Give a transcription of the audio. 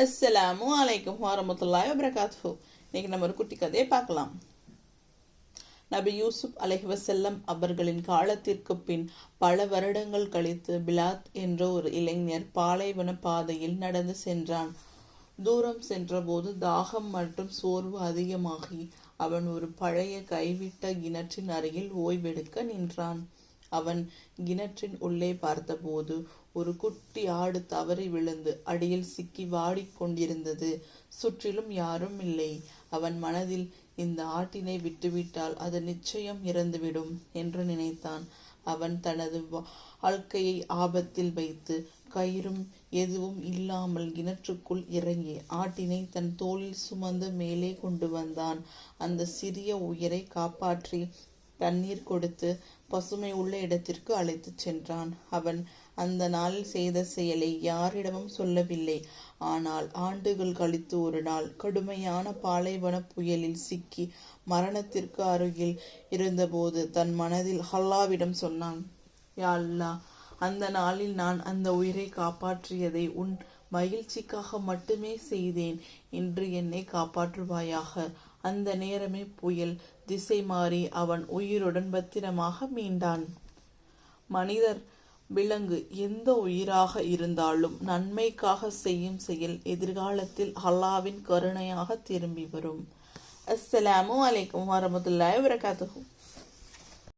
அஸ்ஸலாமு அலைக்கும் வரமத்துல்லாஹி வபரகாத்துஹு. இன்னைக்கு நம்ம ஒரு குட்டி கதையை பார்க்கலாம். நபி யூசுப் அலைஹிவஸல்லம் அவர்களின் காலத்திற்கு பின் பல வருடங்கள் கழித்து பிலாத் என்ற ஒரு இளைஞர் பாலைவன பாதையில் நடந்து சென்றான். தூரம் சென்றபோது தாகம் மற்றும் சோர்வு அதிகமாகி அவன் ஒரு பழைய கைவிட்ட கிணற்றின் அருகில் ஓய்வெடுக்க நின்றான். அவன் கிணற்றின் உள்ளே பார்த்தபோது ஒரு குட்டி ஆடு தவறி விழுந்து அடியில் சிக்கி வாடிக்கொண்டிருந்தது. சுற்றிலும் யாரும் இல்லை. அவன் மனதில், இந்த ஆட்டினை விட்டுவிட்டால் அது நிச்சயம் இறந்துவிடும் என்று நினைத்தான். அவன் தனது வாழ்க்கையை ஆபத்தில் வைத்து கயிறும் எதுவும் இல்லாமல் கிணற்றுக்குள் இறங்கி ஆட்டினை தன் தோளில் சுமந்து மேலே கொண்டு வந்தான். அந்த சிறிய உயிரை காப்பாற்றி தண்ணீர் கொடுத்து பசுமை உள்ள இடத்திற்கு அழைத்துச் சென்றான். அவன் அந்த நாளில் செய்த செயலை யாரிடமும் சொல்லவில்லை. ஆனால் ஆண்டுகள் கழித்து ஒரு நாள் கடுமையான பாலைவன புயலில் சிக்கி மரணத்திற்கு அருகில் இருந்தபோது தன் மனதில் அல்லாஹ்விடம் சொன்னான், யா அல்லாஹ், அந்த நாளில் நான் அந்த உயிரை காப்பாற்றியதை உன் மகிழ்ச்சிக்காக மட்டுமே செய்தேன். இன்று என்னை காப்பாற்றுவாயாக. அந்த நேரமே புயல் திசை மாறி அவன் உயிருடன் பத்திரமாக மீண்டான். மனிதர், விலங்கு, எந்த உயிராக இருந்தாலும் நன்மைக்காக செய்யும் செயல் எதிர்காலத்தில் அல்லாஹ்வின் கருணையாக திரும்பி வரும். அஸ்ஸலாமு அலைக்கும் வரமத்துல்லாஹி வபரகாத்துஹு.